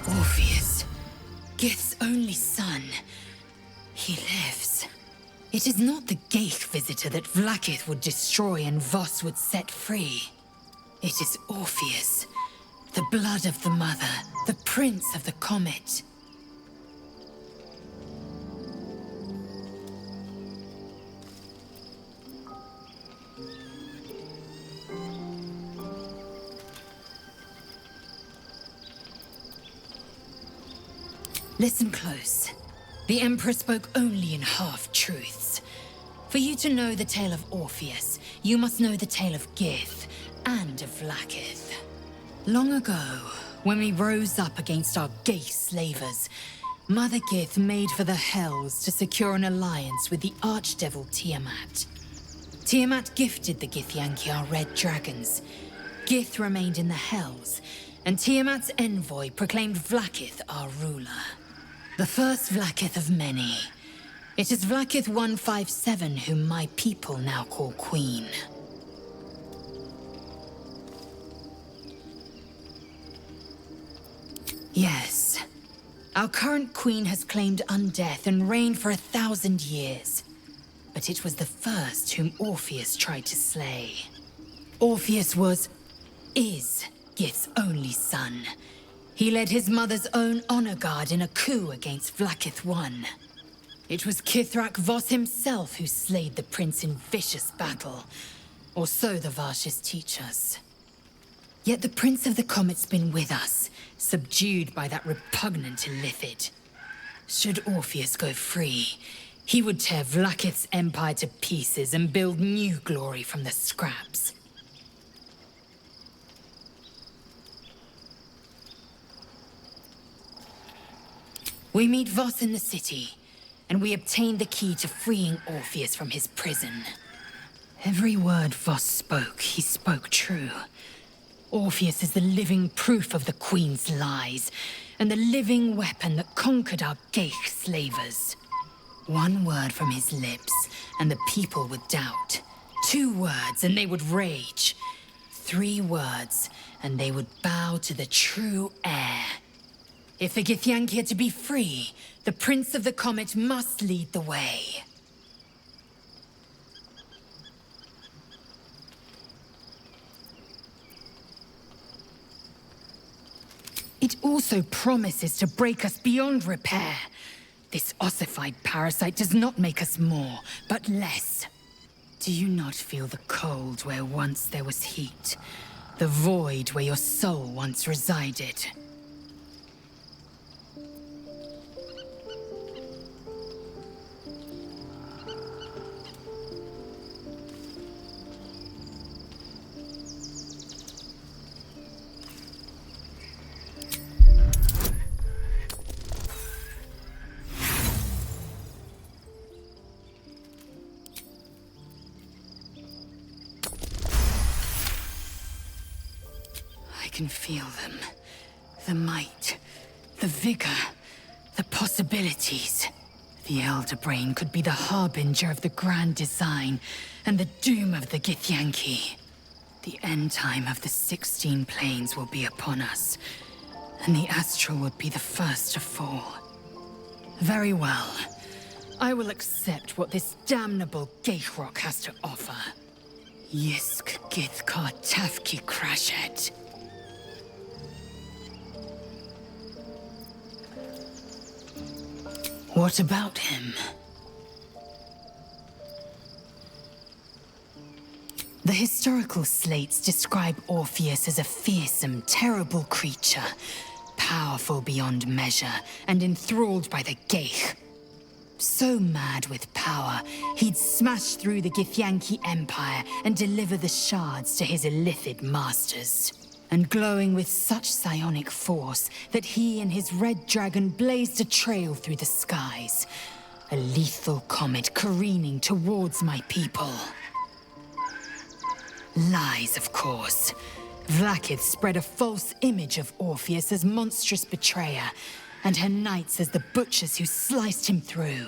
Orpheus, Gith's only son. He lives. It is not the Geich visitor that Vlaakith would destroy and Voss would set free. It is Orpheus, the blood of the mother, the prince of the comet. Listen close. The Emperor spoke only in half-truths. For you to know the tale of Orpheus, you must know the tale of Gith and of Vlaakith. Long ago, when we rose up against our Geich slavers, Mother Gith made for the Hells to secure an alliance with the Archdevil Tiamat. Tiamat gifted the Githyanki our red dragons. Gith remained in the Hells, and Tiamat's envoy proclaimed Vlaakith our ruler. The first Vlaakith of many. It is Vlaakith 157 whom my people now call Queen. Yes. Our current queen has claimed undeath and reigned for 1,000 years. But it was the first whom Orpheus tried to slay. Orpheus is Gith's only son. He led his mother's own honor guard in a coup against Vlaakith I. It was Kithrak Voss himself who slayed the prince in vicious battle, or so the Varshis teach us. Yet the Prince of the Comet's been with us, subdued by that repugnant Illithid. Should Orpheus go free, he would tear Vlaakith's empire to pieces and build new glory from the scraps. We meet Voss in the city, and we obtain the key to freeing Orpheus from his prison. Every word Voss spoke, he spoke true. Orpheus is the living proof of the Queen's lies, and the living weapon that conquered our Geich slavers. One word from his lips, and the people would doubt. 2 words, and they would rage. 3 words, and they would bow to the true heir. If the Githyanki are to be free, the Prince of the Comet must lead the way. It also promises to break us beyond repair. This ossified parasite does not make us more, but less. Do you not feel the cold where once there was heat? The void where your soul once resided? I can feel them. The might, the vigor, the possibilities. The Elder Brain could be the harbinger of the grand design and the doom of the Githyanki. The end time of the 16 planes will be upon us, and the Astral would be the first to fall. Very well. I will accept what this damnable Geichrok has to offer. Yisk Githkar Tafki Krashet. What about him? The historical slates describe Orpheus as a fearsome, terrible creature, powerful beyond measure, and enthralled by the Geich. So mad with power, he'd smash through the Githyanki Empire and deliver the shards to his Illithid masters. And glowing with such psionic force that he and his red dragon blazed a trail through the skies. A lethal comet careening towards my people. Lies, of course. Vlaakith spread a false image of Orpheus as monstrous betrayer, and her knights as the butchers who sliced him through.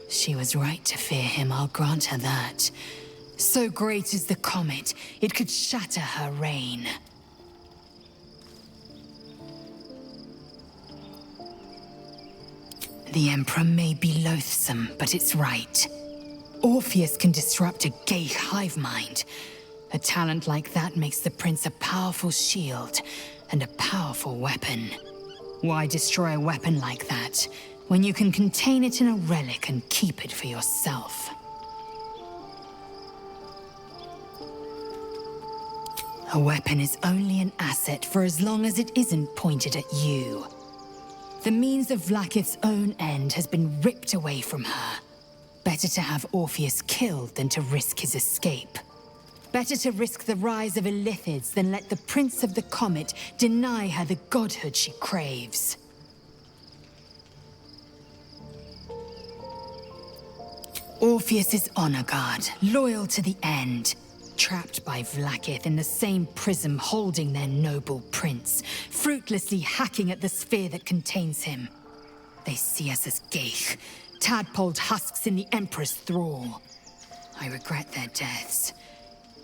She was right to fear him, I'll grant her that. So great is the comet, it could shatter her reign. The Emperor may be loathsome, but it's right. Orpheus can disrupt a gay hive mind. A talent like that makes the Prince a powerful shield and a powerful weapon. Why destroy a weapon like that when you can contain it in a relic and keep it for yourself? A weapon is only an asset for as long as it isn't pointed at you. The means of Vlaakith's own end has been ripped away from her. Better to have Orpheus killed than to risk his escape. Better to risk the rise of Illithids than let the Prince of the Comet deny her the godhood she craves. Orpheus is honor guard, loyal to the end. Trapped by Vlaakith in the same prism holding their noble prince, fruitlessly hacking at the sphere that contains him. They see us as Geich, tadpoled husks in the Emperor's thrall. I regret their deaths,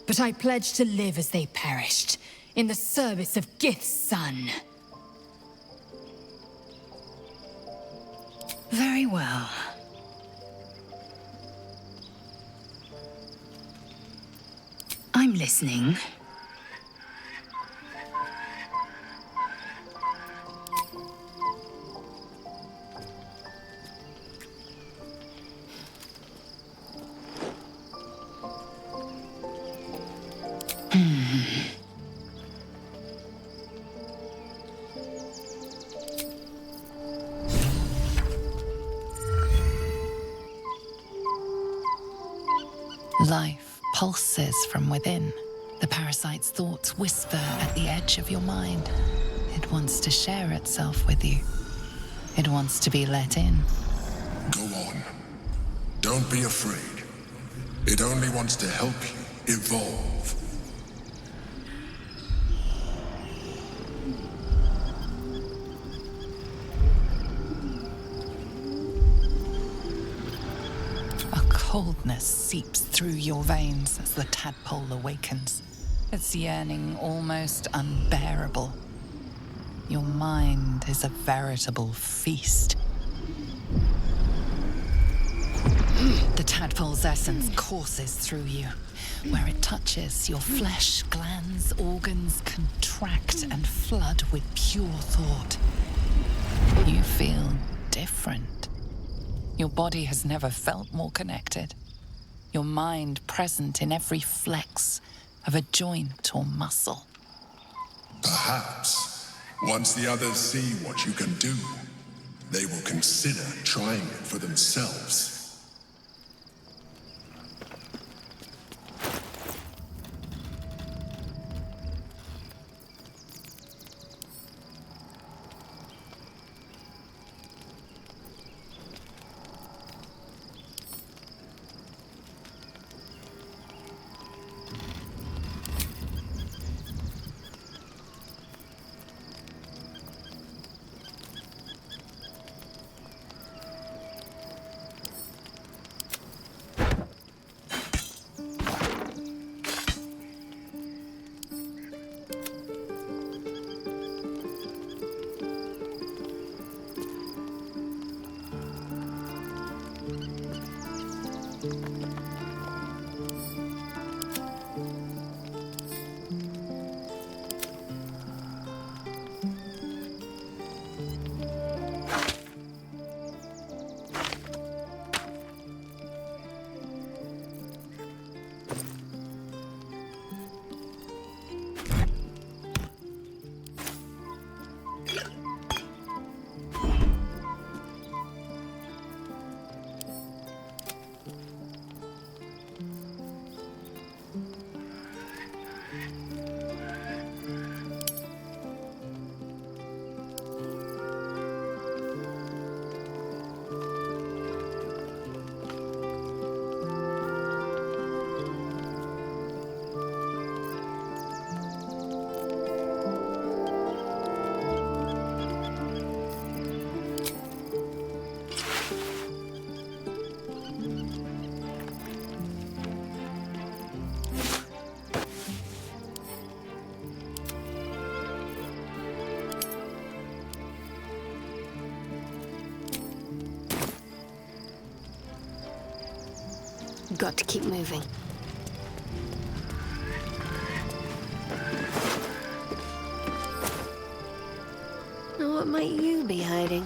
but I pledge to live as they perished, in the service of Gith's son. Very well. I'm listening. Life pulses from within. The parasite's thoughts whisper at the edge of your mind. It wants to share itself with you. It wants to be let in. Go on. Don't be afraid. It only wants to help you evolve. Coldness seeps through your veins as the tadpole awakens, its yearning almost unbearable. Your mind is a veritable feast. The tadpole's essence courses through you. Where it touches, your flesh, glands, organs contract and flood with pure thought. You feel different. Your body has never felt more connected. Your mind present in every flex of a joint or muscle. Perhaps, once the others see what you can do, they will consider trying it for themselves. Got to keep moving. Now, what might you be hiding?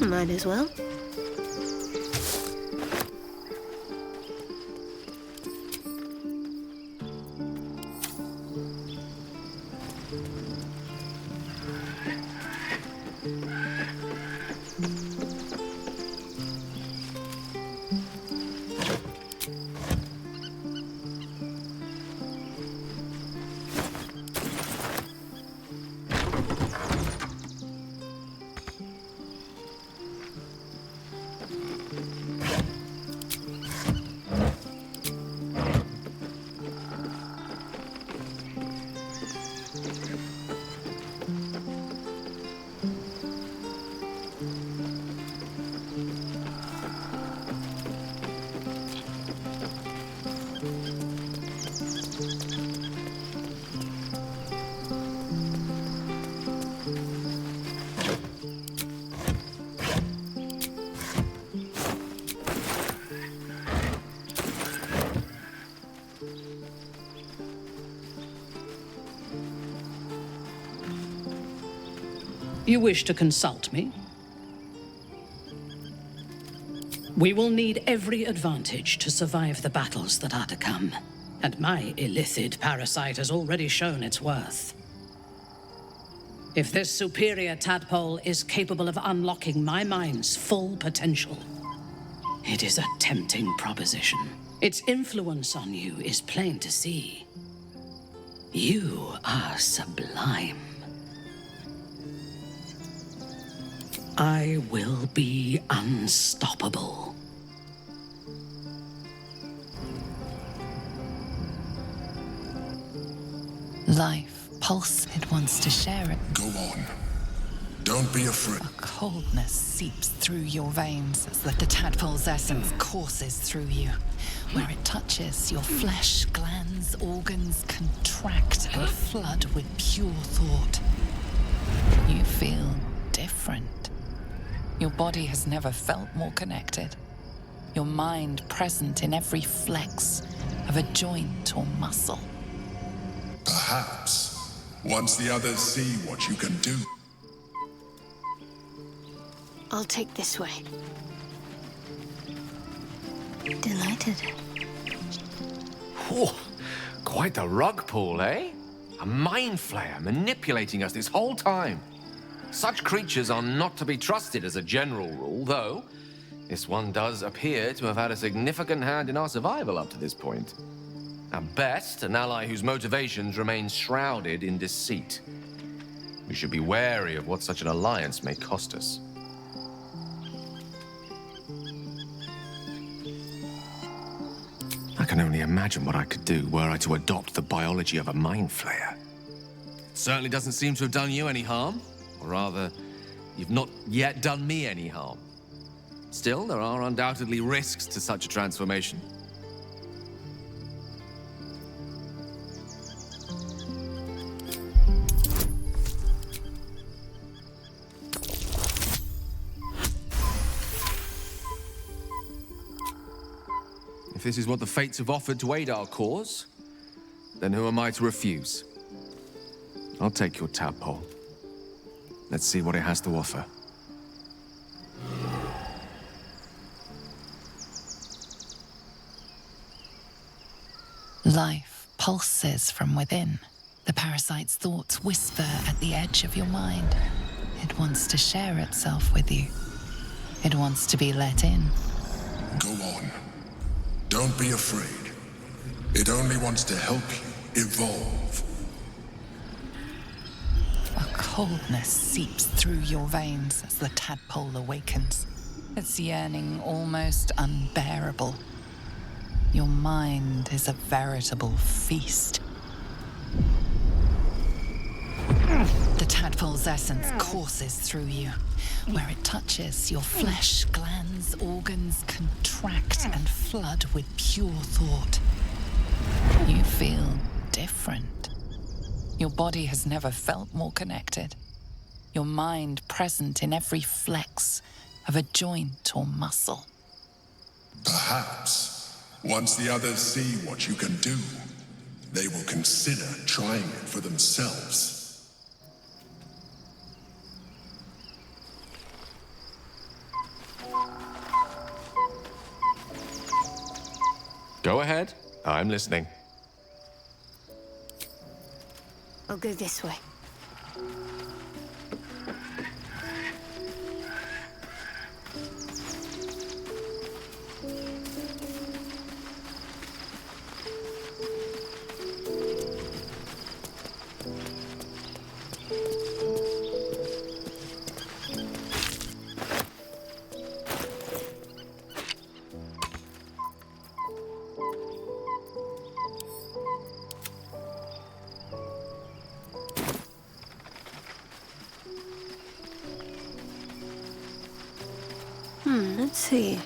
Might as well. You wish to consult me? We will need every advantage to survive the battles that are to come. And my illithid parasite has already shown its worth. If this superior tadpole is capable of unlocking my mind's full potential, it is a tempting proposition. Its influence on you is plain to see. You are sublime. I will be unstoppable. Life, pulse, it wants to share it. Go on. Don't be afraid. A coldness seeps through your veins as the tadpole's essence courses through you. Where it touches, your flesh, glands, organs contract and flood with pure thought. You feel different. Your body has never felt more connected. Your mind present in every flex of a joint or muscle. Perhaps, once the others see what you can do. I'll take this way. Delighted. Whew, quite the rug pull, eh? A mind flayer manipulating us this whole time. Such creatures are not to be trusted as a general rule, though this one does appear to have had a significant hand in our survival up to this point. At best, an ally whose motivations remain shrouded in deceit. We should be wary of what such an alliance may cost us. I can only imagine what I could do were I to adopt the biology of a mind flayer. Certainly doesn't seem to have done you any harm. Or rather, you've not yet done me any harm. Still, there are undoubtedly risks to such a transformation. If this is what the fates have offered to aid our cause, then who am I to refuse? I'll take your tadpole. Let's see what it has to offer. Life pulses from within. The parasite's thoughts whisper at the edge of your mind. It wants to share itself with you. It wants to be let in. Go on. Don't be afraid. It only wants to help you evolve. A coldness seeps through your veins as the tadpole awakens, its yearning almost unbearable. Your mind is a veritable feast. The tadpole's essence courses through you. Where it touches, your flesh, glands, organs contract and flood with pure thought. You feel different. Your body has never felt more connected. Your mind present in every flex of a joint or muscle. Perhaps, once the others see what you can do, they will consider trying it for themselves. Go ahead. I'm listening. I'll go this way. Let's see.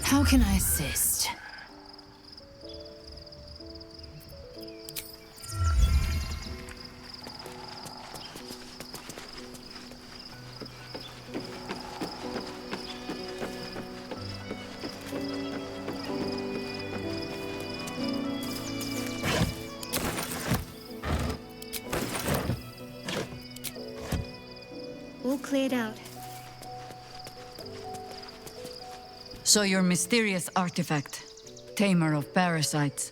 How can I assist? All cleared out. So your mysterious artifact, Tamer of Parasites,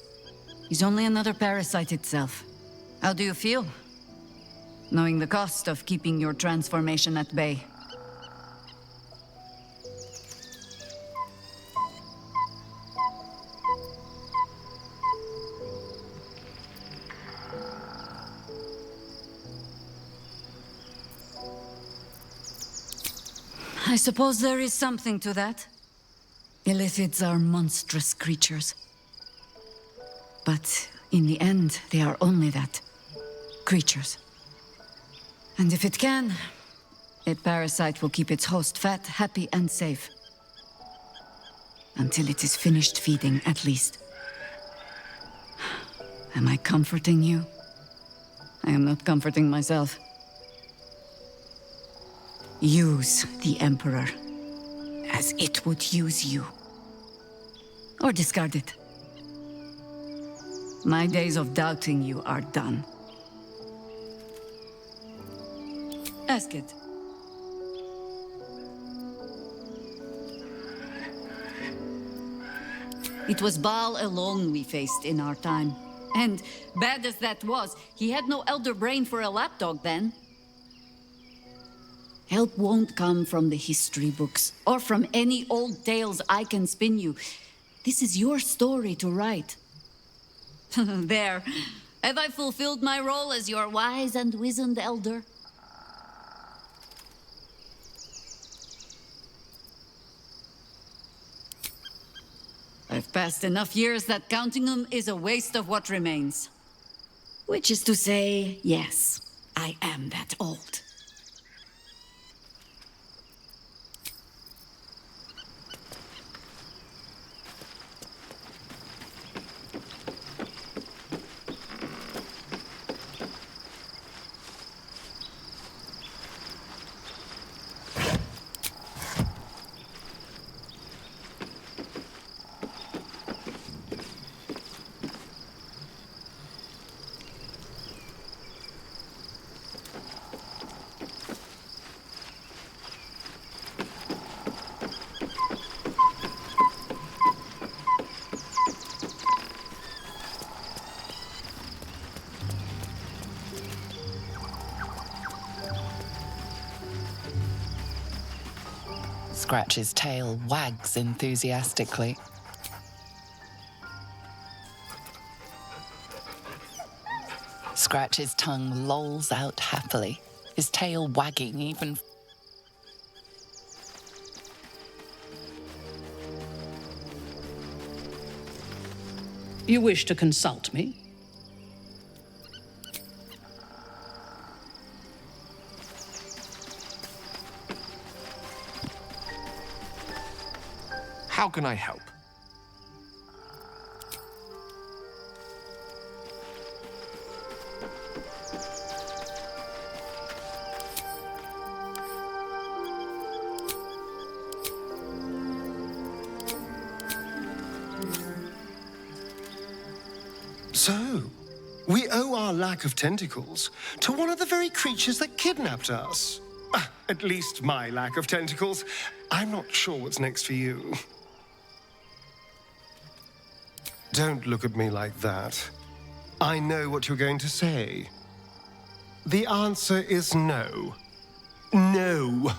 is only another parasite itself. How do you feel? Knowing the cost of keeping your transformation at bay. I suppose there is something to that. Illithids are monstrous creatures. But in the end, they are only that. Creatures. And if it can, a parasite will keep its host fat, happy, and safe. Until it is finished feeding, at least. Am I comforting you? I am not comforting myself. Use the Emperor as it would use you. Or discard it. My days of doubting you are done. Ask it. It was Baal alone we faced in our time. And bad as that was, he had no elder brain for a lapdog then. Help won't come from the history books, or from any old tales I can spin you. This is your story to write. There. Have I fulfilled my role as your wise and wizened elder? I've passed enough years that counting them is a waste of what remains. Which is to say, yes, I am that old. Scratch's tail wags enthusiastically. Scratch's tongue lolls out happily, his tail wagging even. You wish to consult me? How can I help? So, we owe our lack of tentacles to one of the very creatures that kidnapped us. At least my lack of tentacles. I'm not sure what's next for you. Don't look at me like that. I know what you're going to say. The answer is no. No.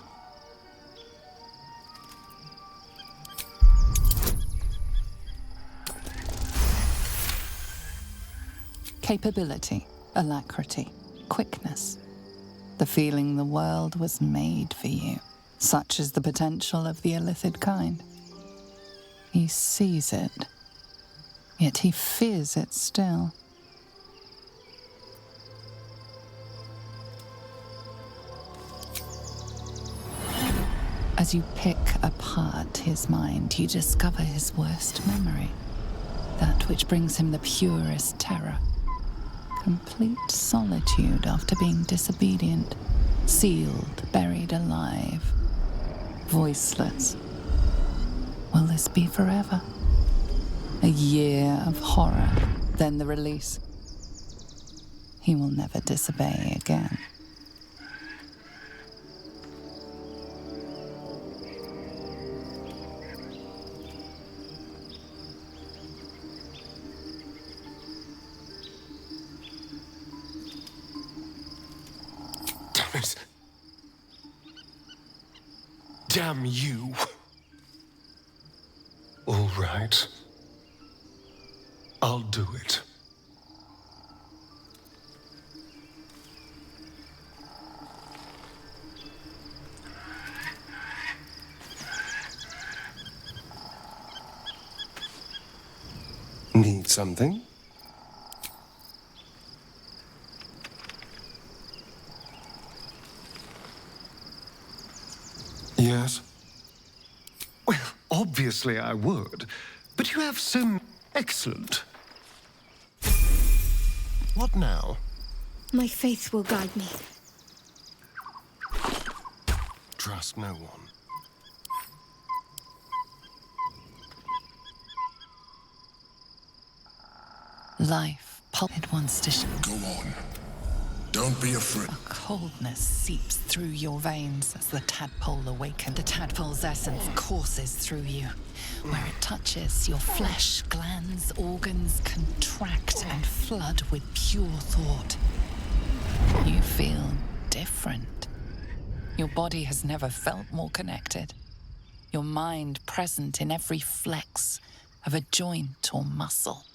Capability, alacrity, quickness. The feeling the world was made for you. Such is the potential of the illithid kind. He sees it, yet he fears it still. As you pick apart his mind, you discover his worst memory, that which brings him the purest terror. Complete solitude after being disobedient, sealed, buried alive, voiceless. Will this be forever? A year of horror, then the release. He will never disobey again. Damn you. All right. I'll do it. Need something? Yes? Well, obviously I would, but you have so... Excellent. What now? My faith will guide me. Trust no one. Life, it wants to... Go on. Don't be afraid. A coldness seeps through your veins as the tadpole awakens. The tadpole's essence courses through you. Where it touches, your flesh, glands, organs contract and flood with pure thought. You feel different. Your body has never felt more connected. Your mind present in every flex of a joint or muscle.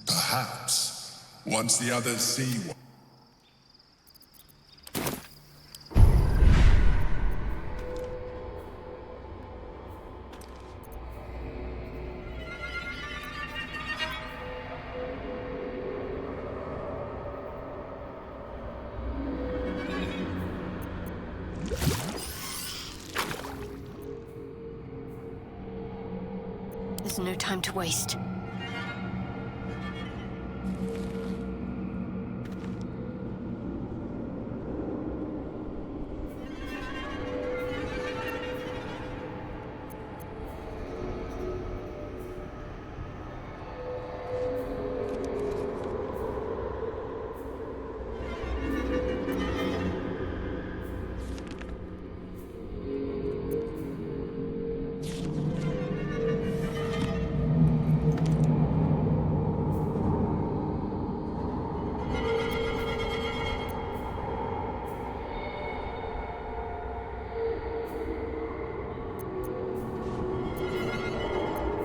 Perhaps, once the others see what... There's no time to waste.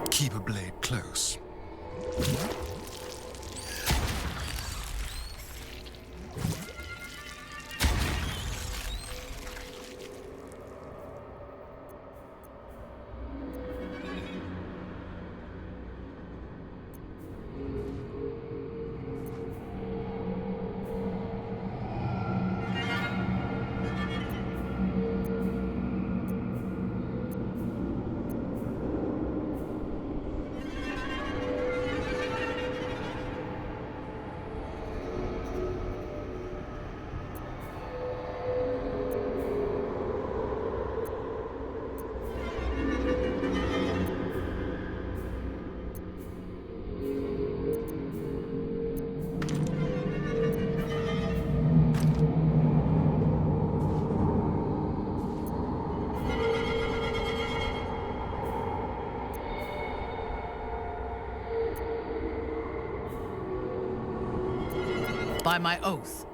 Keep a blade close. By my oath.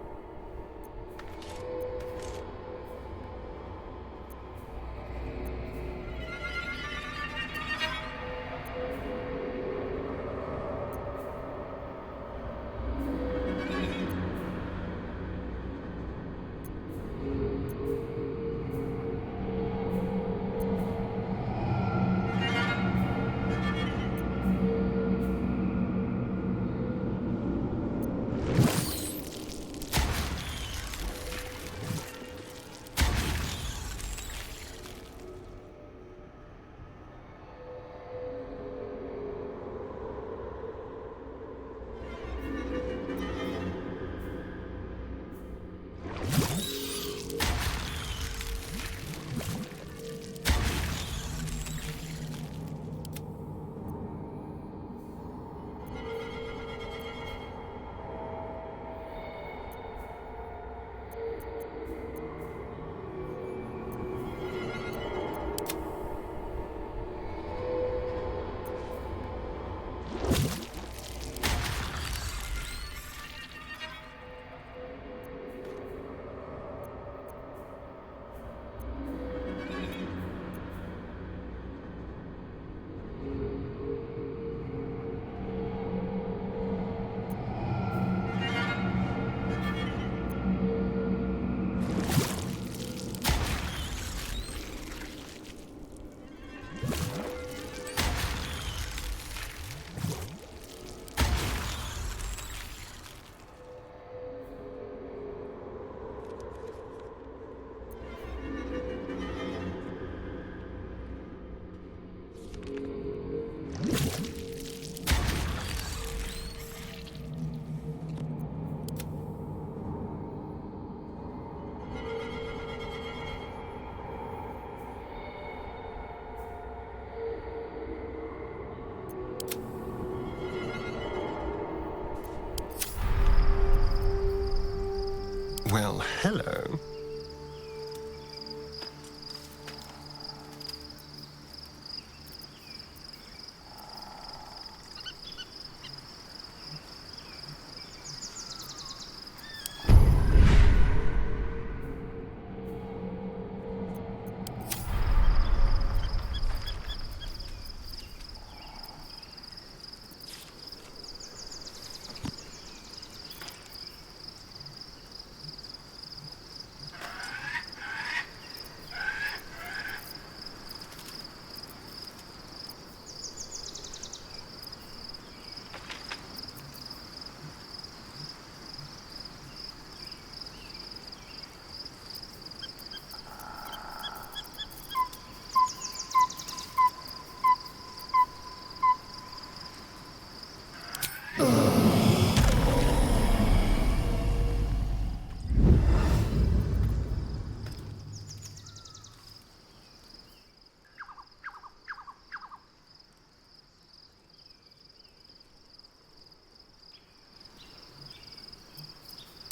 Well, hello.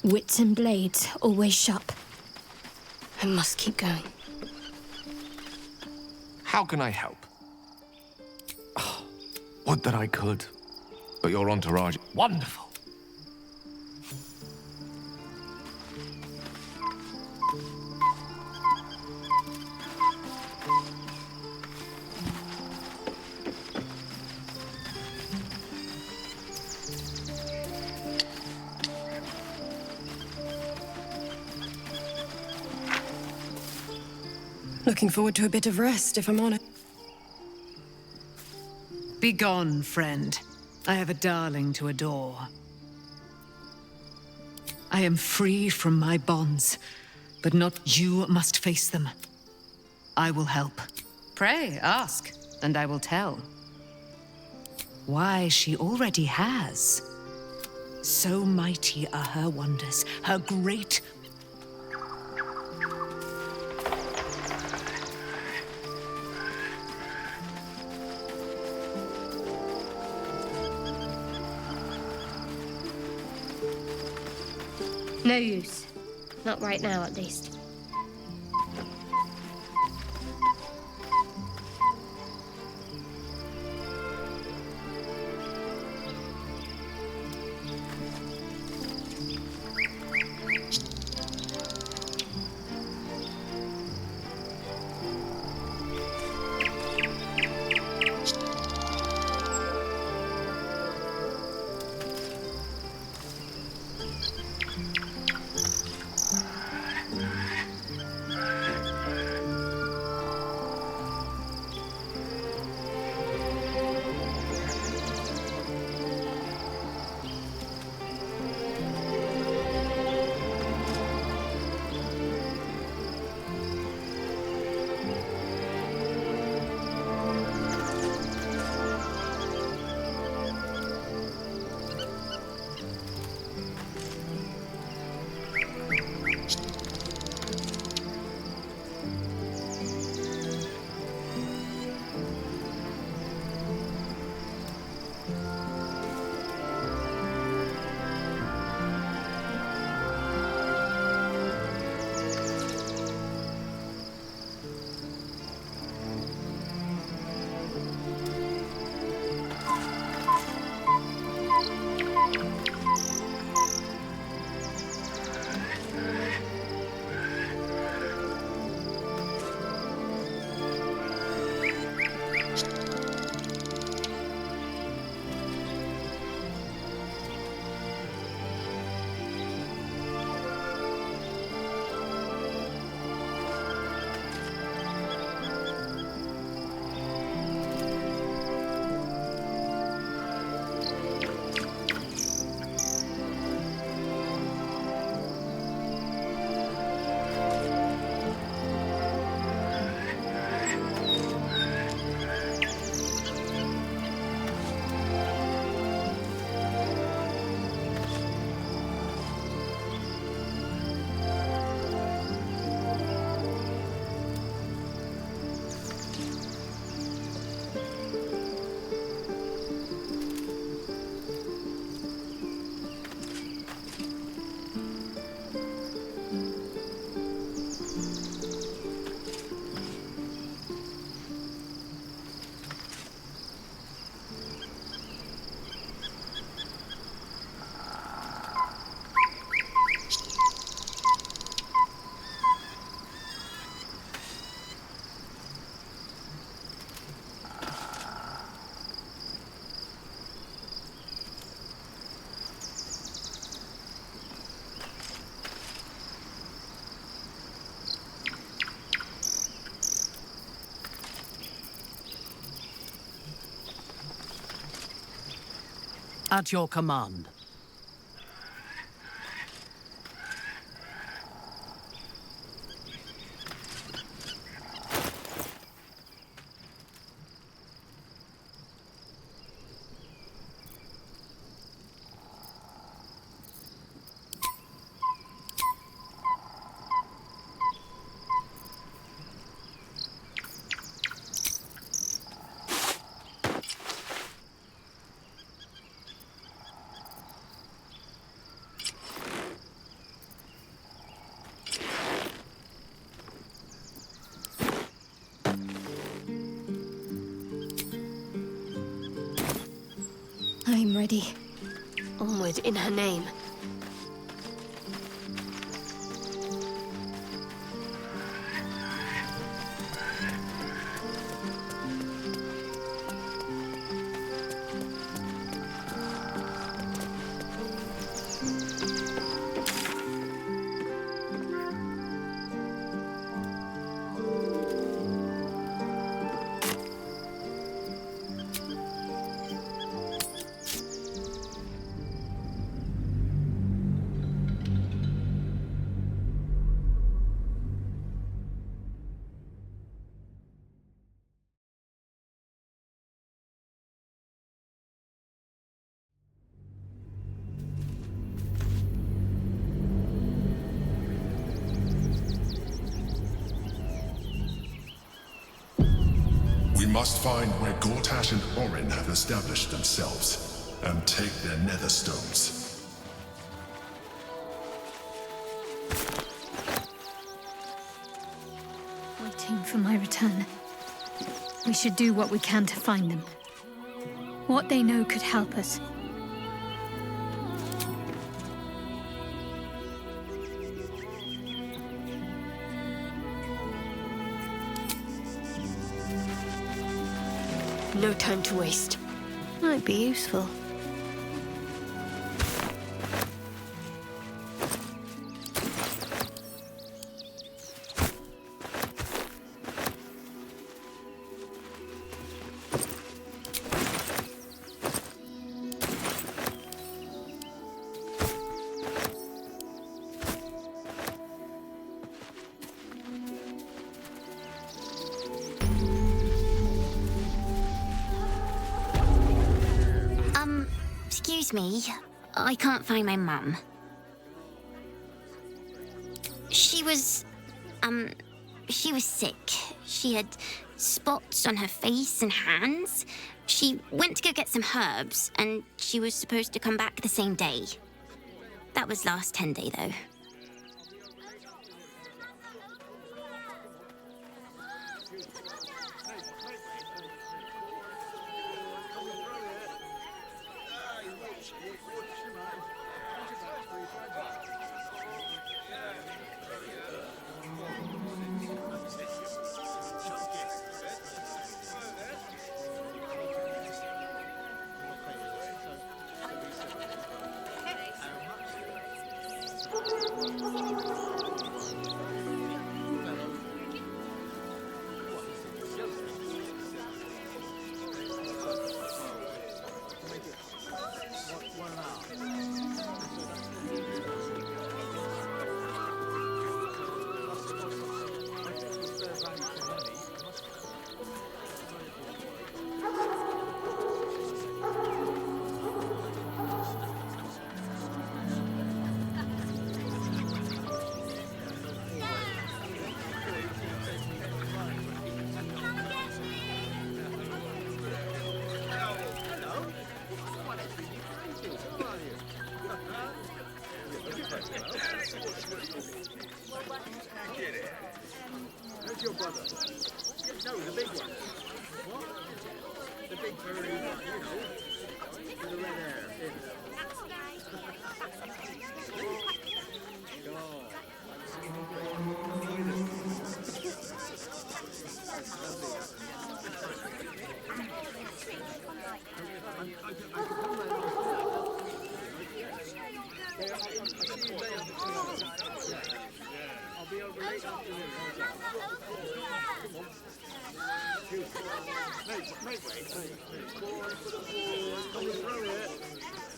Wits and blades, always sharp. I must keep going. How can I help? Oh, would that I could. But your entourage... Wonderful! Looking forward to a bit of rest, if I'm honest. Begone, friend. I have a darling to adore. I am free from my bonds, but not you must face them. I will help. Pray, ask, and I will tell. Why, she already has. So mighty are her wonders, her great... No use. Not right now, at least. At your command. I'm ready. Onward in her name. We must find where Gortash and Orin have established themselves, and take their nether stones. Waiting for my return. We should do what we can to find them. What they know could help us. No time to waste. Might be useful. Excuse me, I can't find my mum. She was sick. She had spots on her face and hands. She went to go get some herbs, and she was supposed to come back the same day. That was last 10 day, though. Where's your brother? No, the big one. What? The big furry one, you know. With the red hair. I'll be over late afternoon. Mate, coming through it.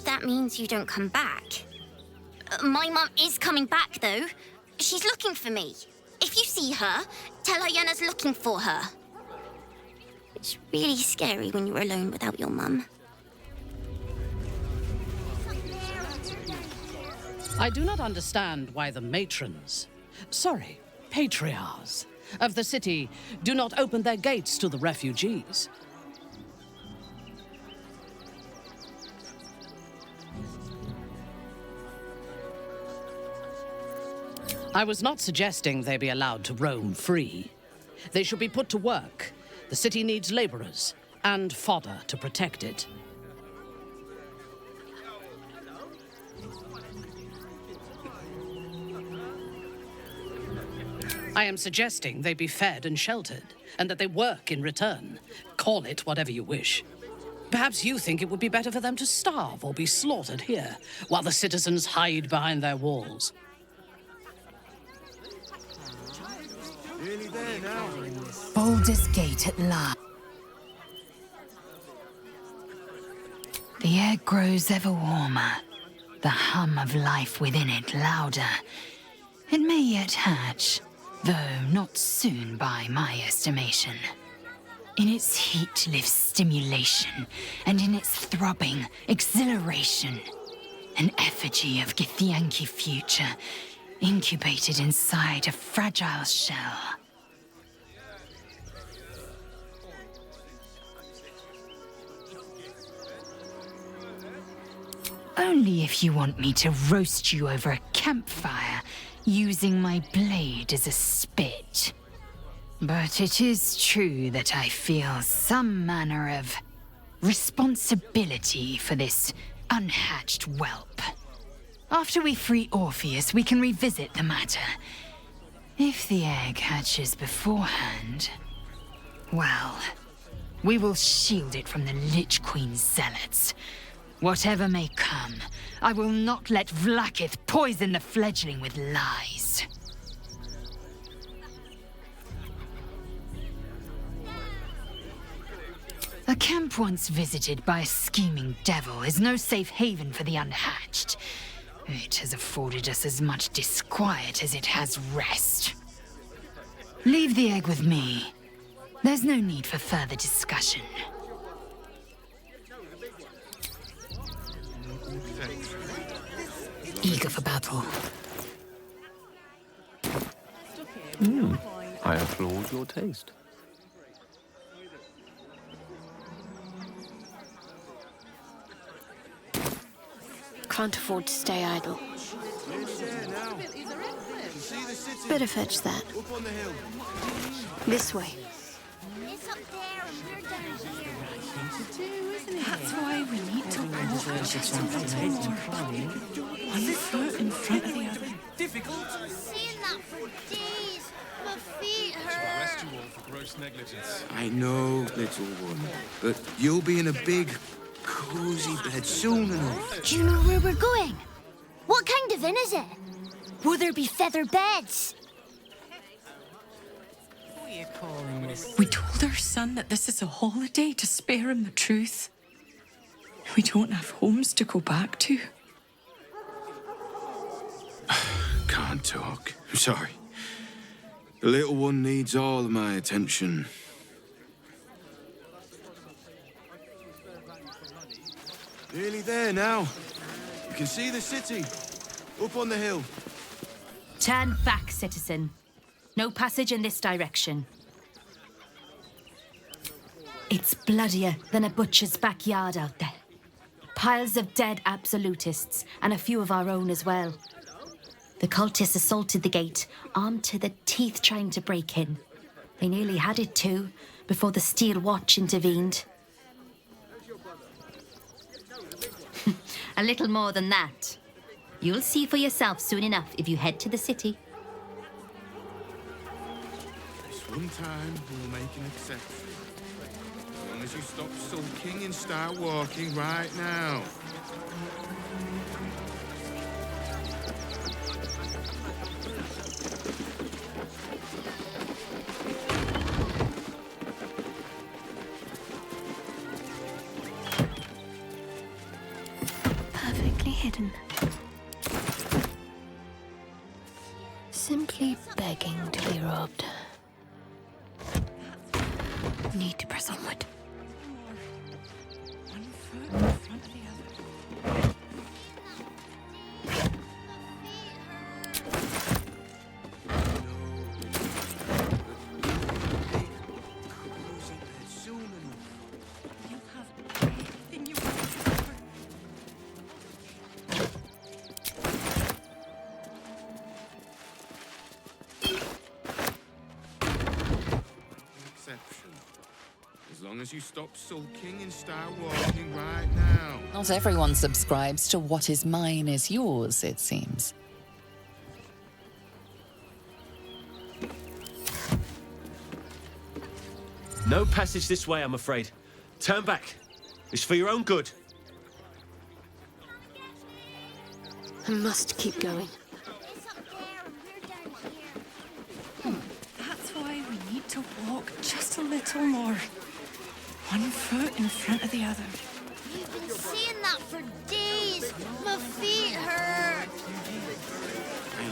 That means you don't come back. My mum is coming back, though. She's looking for me. If you see her, tell her Yenna's looking for her. It's really scary when you're alone without your mum. I do not understand why the matrons, sorry, patriarchs of the city do not open their gates to the refugees. I was not suggesting they be allowed to roam free. They should be put to work. The city needs laborers and fodder to protect it. I am suggesting they be fed and sheltered, and that they work in return. Call it whatever you wish. Perhaps you think it would be better for them to starve or be slaughtered here, while the citizens hide behind their walls. Nearly there now. Baldur's Gate at last. The air grows ever warmer, the hum of life within it louder. It may yet hatch, though not soon by my estimation. In its heat lives stimulation, and in its throbbing, exhilaration. An effigy of Githyanki future, incubated inside a fragile shell. Only if you want me to roast you over a campfire, using my blade as a spit. But it is true that I feel some manner of responsibility for this unhatched whelp. After we free Orpheus, we can revisit the matter. If the egg hatches beforehand, well, we will shield it from the Lich Queen's zealots. Whatever may come, I will not let Vlaakith poison the fledgling with lies. A camp once visited by a scheming devil is no safe haven for the unhatched. It has afforded us as much disquiet as it has rest. Leave the egg with me. There's no need for further discussion. Eager for battle. I applaud your taste. can't afford to stay idle. Better fetch that. This way. It's up there and we're down here. That's why we need to walk just a little more. One foot in front of the other. I'm seeing that for days. My feet hurt. Arrest you all for gross negligence. I know, little one, but you'll be in a big, cozy bed soon enough. Do you know where we're going? What kind of inn is it? Will there be feather beds? We told our son that this is a holiday to spare him the truth. We don't have homes to go back to. Can't talk. I'm sorry. The little one needs all of my attention. Nearly there now. You can see the city. Up on the hill. Turn back, citizen. No passage in this direction. It's bloodier than a butcher's backyard out there. Piles of dead absolutists, and a few of our own as well. The cultists assaulted the gate, armed to the teeth trying to break in. They nearly had it too, before the Steel Watch intervened. A little more than that. You'll see for yourself soon enough if you head to the city. This one time we'll make an exception. As long as you stop sulking and start walking right now. Perfectly hidden. Simply begging to be robbed. Need to press onward. One foot in front of the other. You have everything you want. Exception. As long as you stop sulking and start walking right now. Not everyone subscribes to what is mine is yours, it seems. No passage this way, I'm afraid. Turn back. It's for your own good. I must keep going. It's up there and we're down here. That's why we need to walk just a little more. One foot in front of the other. You've been seeing that for days. My feet hurt.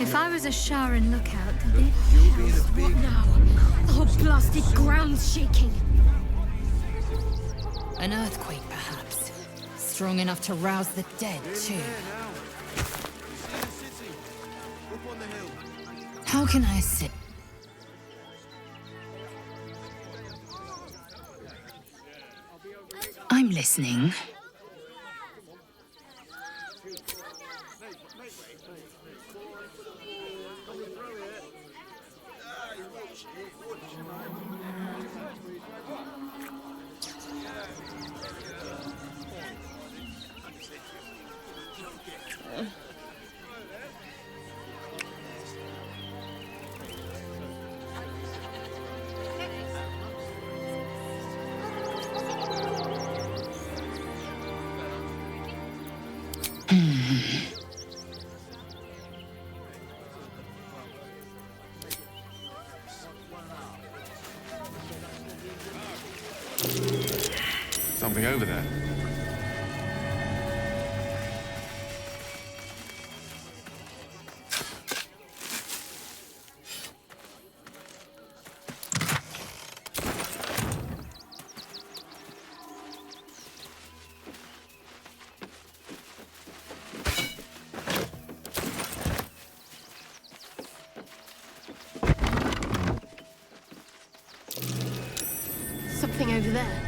If I was a Sharon lookout, what now? The whole blasted ground's shaking. An earthquake, perhaps. Strong enough to rouse the dead, too. How can I assist? I'm listening. Something over there. Something over there.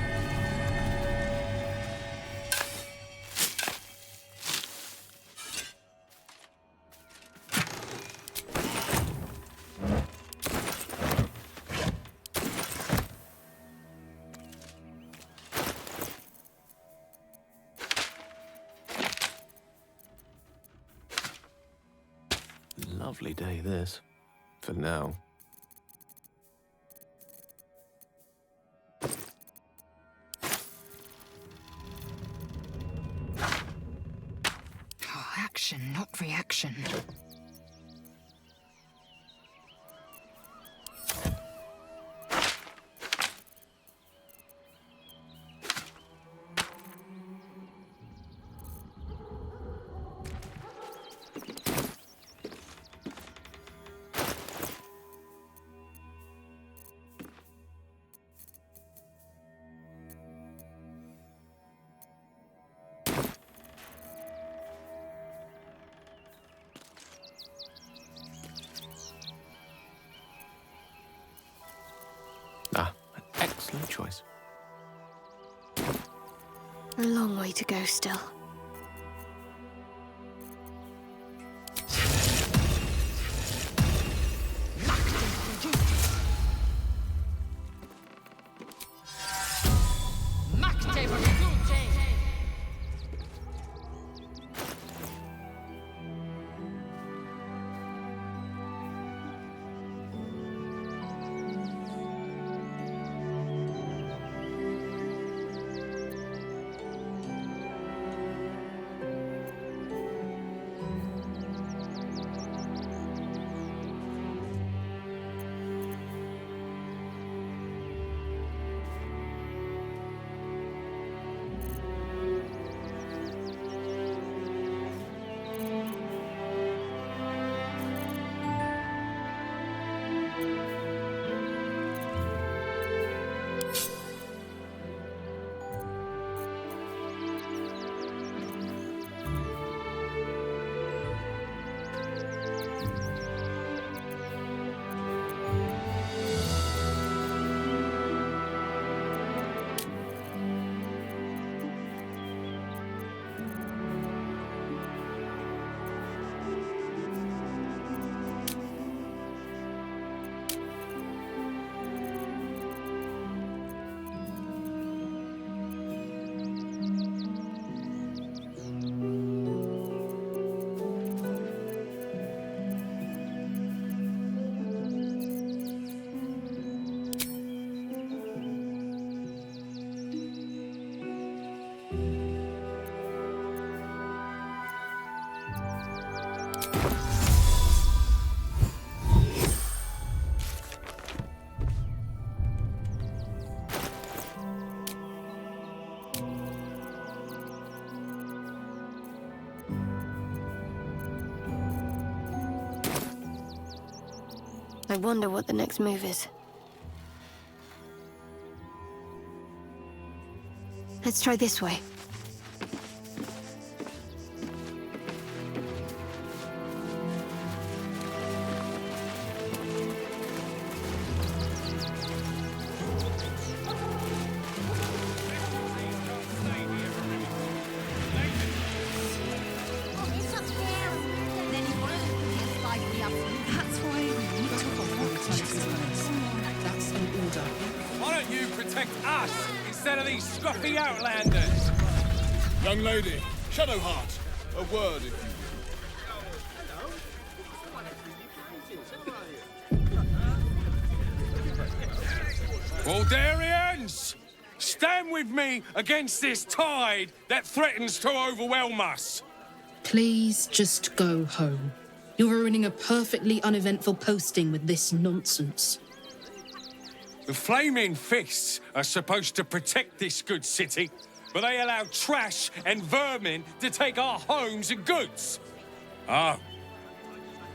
Lovely day, this. For now. Oh, action, not reaction. Ah, an excellent choice. A long way to go still. I wonder what the next move is. Let's try this way. That's why we need to hold That's an order. Why don't you protect us instead of these scruffy outlanders? Young lady, Shadowheart, a word if you Baldurians! Stand with me against this tide that threatens to overwhelm us! Please just go home. You're ruining a perfectly uneventful posting with this nonsense. The Flaming Fists are supposed to protect this good city, but they allow trash and vermin to take our homes and goods. Oh,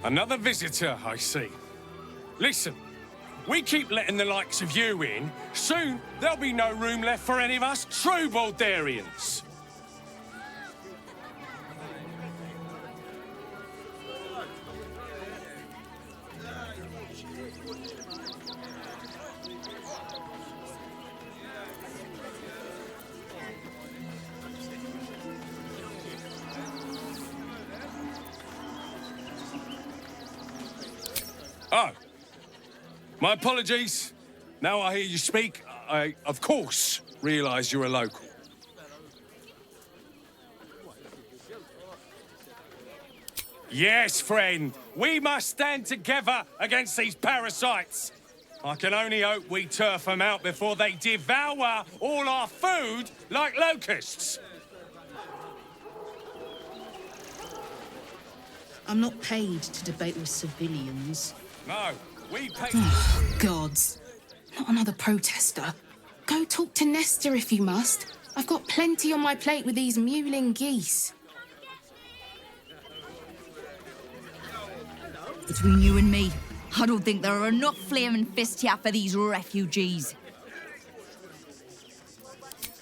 another visitor, I see. Listen, we keep letting the likes of you in, soon there'll be no room left for any of us true Baldurians. Oh, my apologies. Now I hear you speak, I, of course, realise you're a local. Yes, friend. We must stand together against these parasites. I can only hope we turf them out before they devour all our food like locusts. I'm not paid to debate with civilians. No, we pay... Gods. Not another protester. Go talk to Nestor if you must. I've got plenty on my plate with these mewling geese. Between you and me, I don't think there are enough flaming fists here for these refugees.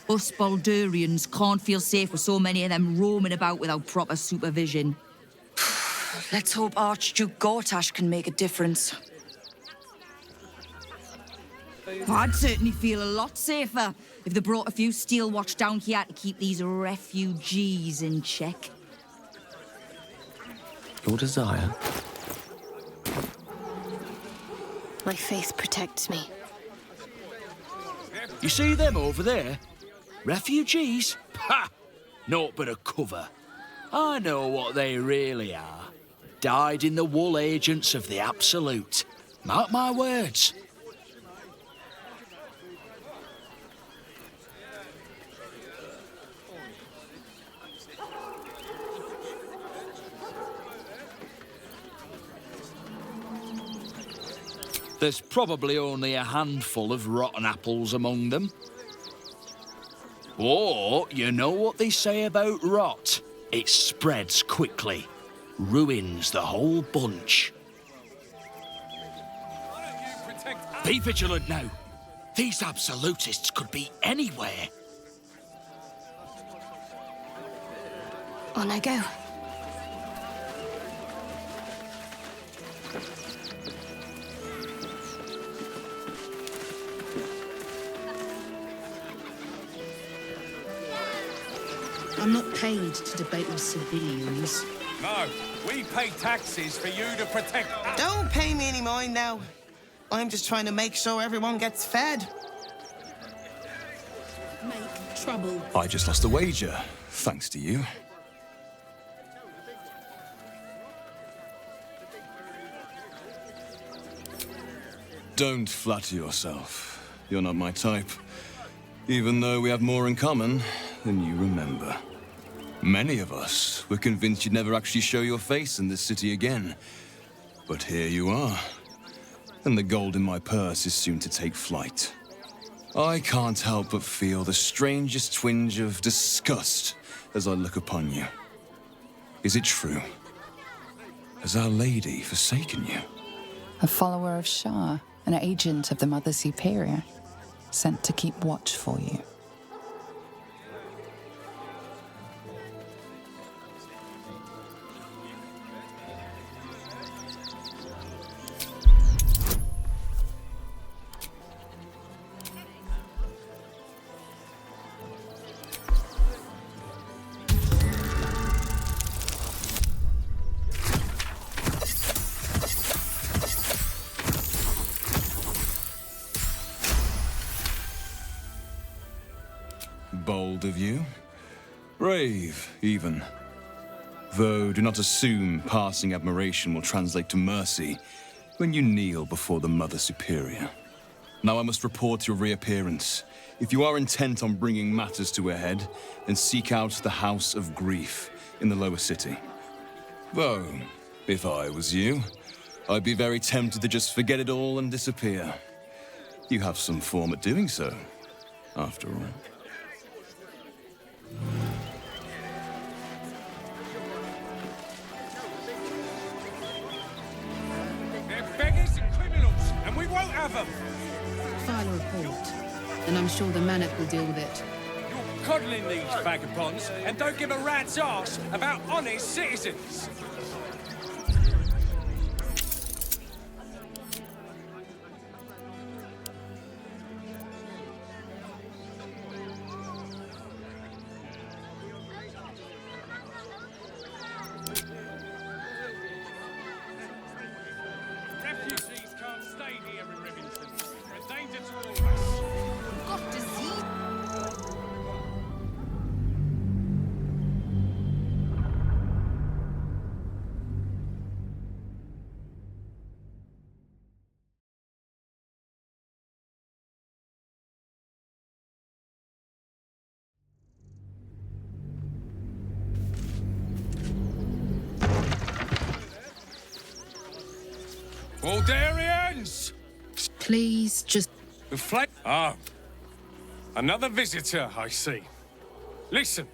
Us Baldurians can't feel safe with so many of them roaming about without proper supervision. Let's hope Archduke Gortash can make a difference. I'd certainly feel a lot safer if they brought a few steel watch down here to keep these refugees in check. Your desire? My faith protects me. You see them over there? Refugees? Ha! Naught but a cover. I know what they really are. Dyed-in-the-wool agents of the Absolute. Mark my words. There's probably only a handful of rotten apples among them. Or, you know what they say about rot? It spreads quickly. Ruins the whole bunch. Be vigilant now. These absolutists could be anywhere. On I go. I'm not paid to debate with civilians. No, we pay taxes for you to protect us. Don't pay me any mind now. I'm just trying to make sure everyone gets fed. Make trouble. I just lost a wager, thanks to you. Don't flatter yourself. You're not my type. Even though we have more in common than you remember. Many of us were convinced you'd never actually show your face in this city again. But here you are. And the gold in my purse is soon to take flight. I can't help but feel the strangest twinge of disgust as I look upon you. Is it true? Has Our Lady forsaken you? A follower of Shah, an agent of the Mother Superior, sent to keep watch for you. Bold of you. Brave, even. Though, do not assume passing admiration will translate to mercy when you kneel before the Mother Superior. Now I must report your reappearance. If you are intent on bringing matters to a head, then seek out the House of Grief in the lower city. Though, if I was you, I'd be very tempted to just forget it all and disappear. You have some form at doing so, after all. They're beggars and criminals, and we won't have them. File a report, and I'm sure the Manet will deal with it. You're coddling these vagabonds, and don't give a rat's ass about honest citizens. Refugees can't stay here in Rivington. They're a danger to all of us. Got to see. Baldurians! Please, just... Ah. Another visitor, I see. Listen,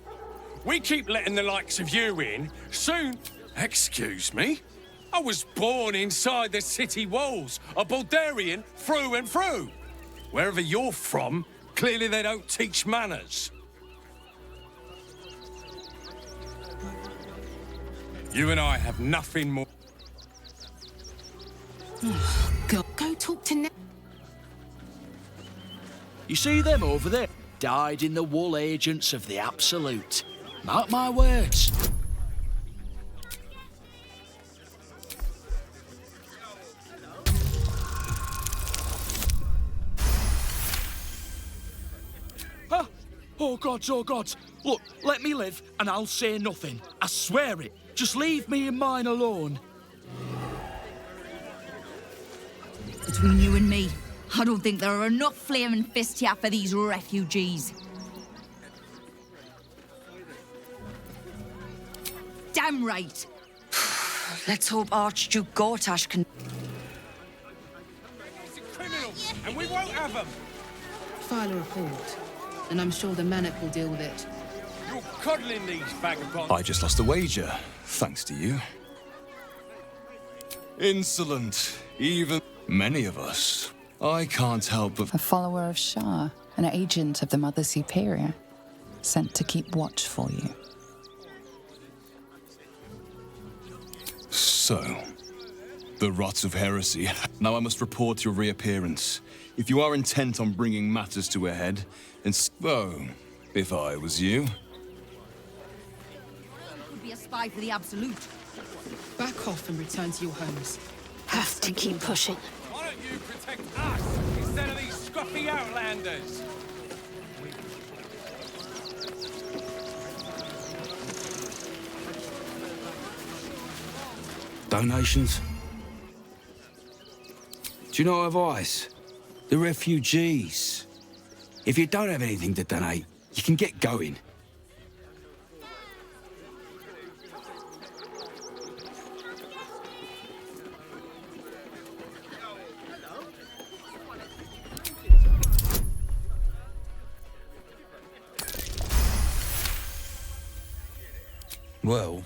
we keep letting the likes of you in. Soon... Excuse me? I was born inside the city walls, a Baldurian through and through. Wherever you're from, clearly they don't teach manners. You and I have nothing more... Go talk to You see them over there? Died in the wool agents of the Absolute. Mark my words. Huh? Oh, gods, oh, gods. Look, let me live and I'll say nothing. I swear it. Just leave me and mine alone. Between you and me, I don't think there are enough flaming fists here for these refugees. Damn right. Let's hope Archduke Gortash can... Criminals, and we won't have them. File a report, and I'm sure the Manic will deal with it. You're coddling these vagabonds. I just lost a wager, thanks to you. Insolent, even many of us. I can't help but... A follower of Shah, an agent of the Mother Superior, sent to keep watch for you. So, the rot of heresy. Now I must report your reappearance. If you are intent on bringing matters to a head, then... Oh, if I was you... Could be a spy for the Absolute. Back off and return to your homes. Have to keep pushing. Why don't you protect us instead of these scruffy outlanders? Donations? Do you know advice? The refugees. If you don't have anything to donate, you can get going. Well,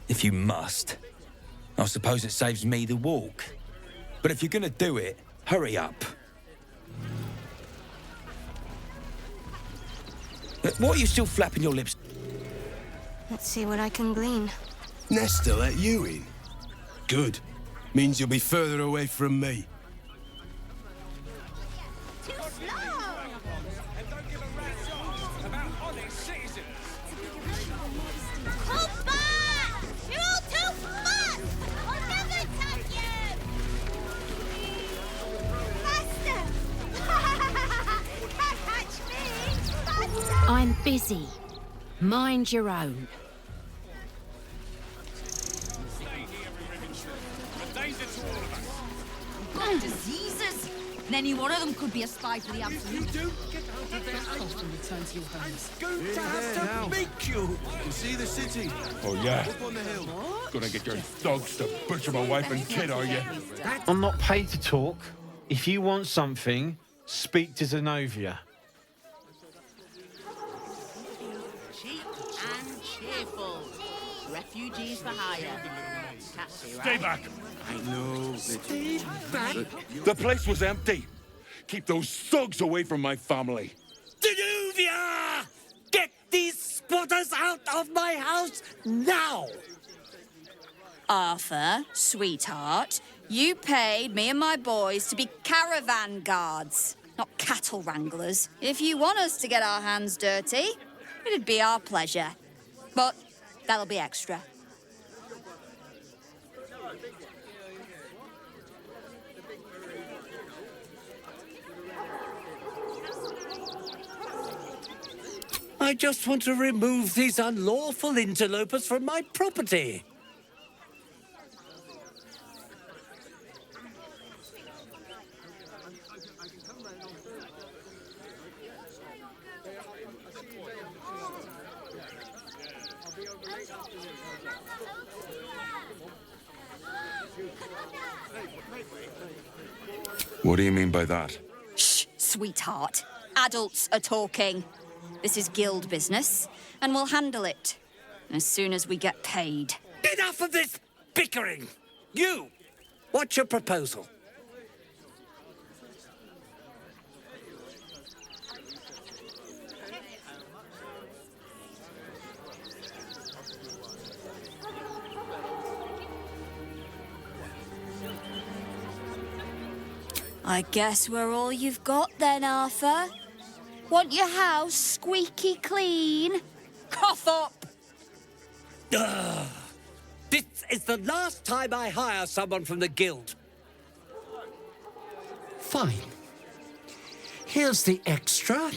if you must, I suppose it saves me the walk. But if you're gonna do it, hurry up. What are you still flapping your lips? Let's see what I can glean. Nesta let you in? Good. Means you'll be further away from me. I'm busy. Mind your own. Got diseases. And any one of them could be a spy for the Absolute. Back off and return to your homes. Going to have to meet you. You see the city? Oh, yeah. Up on the hill. Gonna get your dogs to butcher my wife and kid, are you? I'm not paid to talk. If you want something, speak to Zenobia. Cheap and cheerful. Refugees for hire. Catchy, right? Stay back. I know. Stay back. The place was empty. Keep those thugs away from my family. Zenobia! Get these squatters out of my house now! Arthur, sweetheart, you paid me and my boys to be caravan guards, not cattle wranglers. If you want us to get our hands dirty, it'd be our pleasure. But that'll be extra. I just want to remove these unlawful interlopers from my property. What do you mean by that? Shh, sweetheart. Adults are talking. This is guild business, and we'll handle it as soon as we get paid. Enough of this bickering! You! What's your proposal? I guess we're all you've got then, Arthur. Want your house squeaky clean? Cough up! Ugh. This is the last time I hire someone from the guild. Fine. Here's the extra.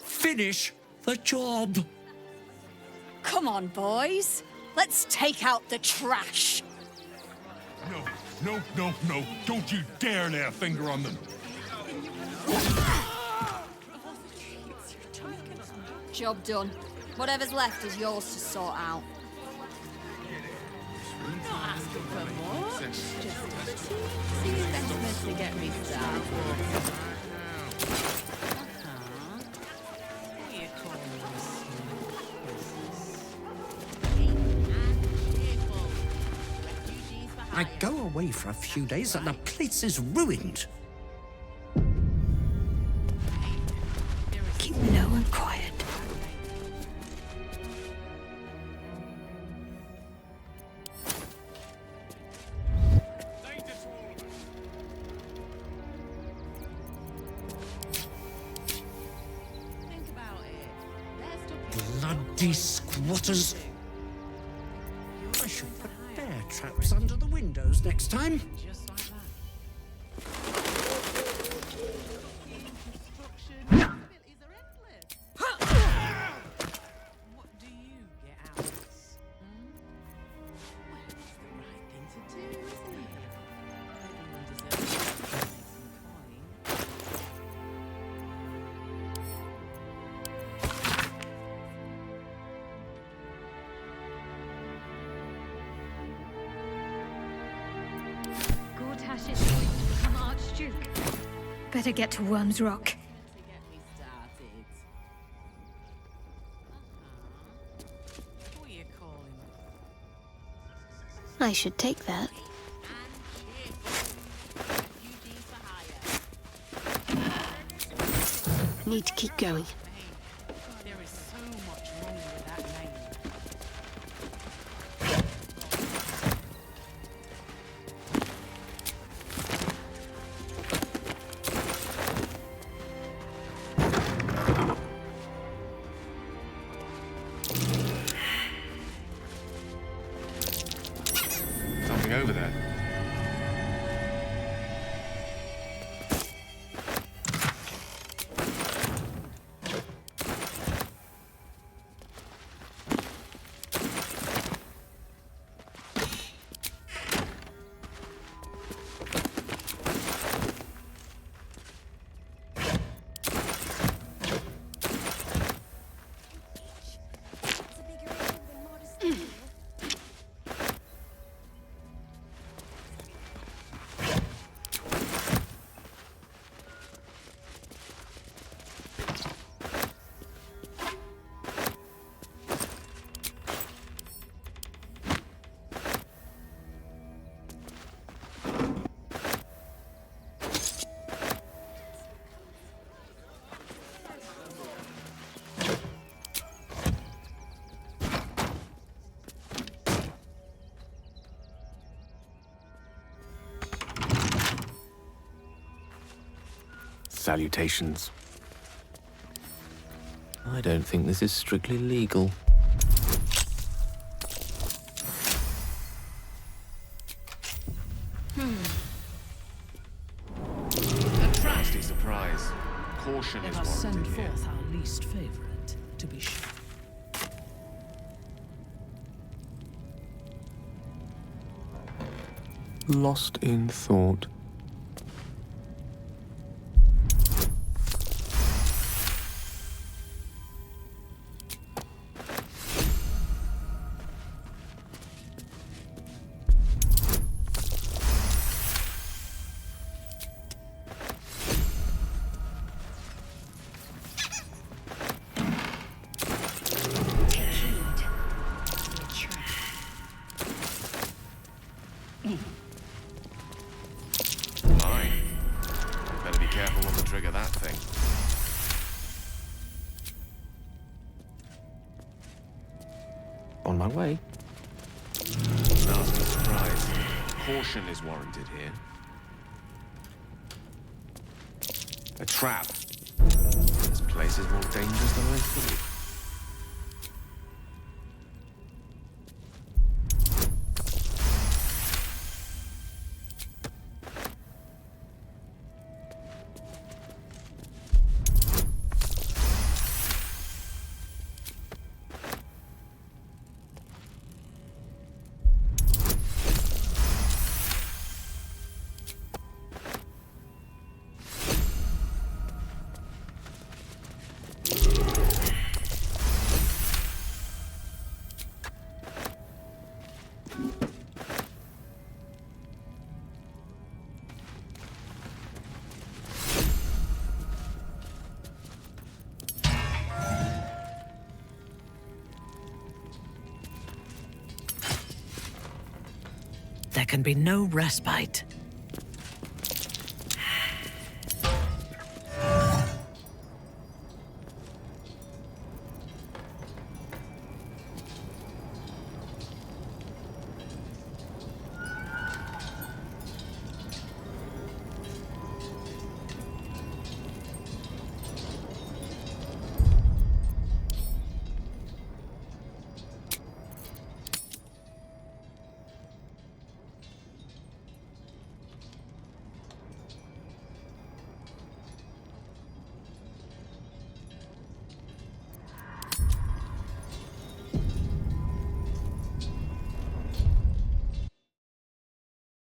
Finish the job. Come on, boys. Let's take out the trash. No. Don't you dare lay a finger on them. Job done. Whatever's left is yours to sort out. Not asking for much. Just a teensy investment to get me started. What are you calling this? I go away for a few days and the place is ruined. Keep low and quiet. Bloody squatters. I should put bear traps under the windows next time. Gortash is going to become Archduke. Better get to Worm's Rock. I should take that. Need to keep going. There is so much wrong with that name. Something over there. Salutations. I don't think this is strictly legal. Nasty surprise. Caution Let is us send warranted here. forth our least favorite, to be sure. Lost in thought. that thing. On my way. Nasty surprise. Caution is warranted here. A trap. This place is more dangerous than I thought. There can be no respite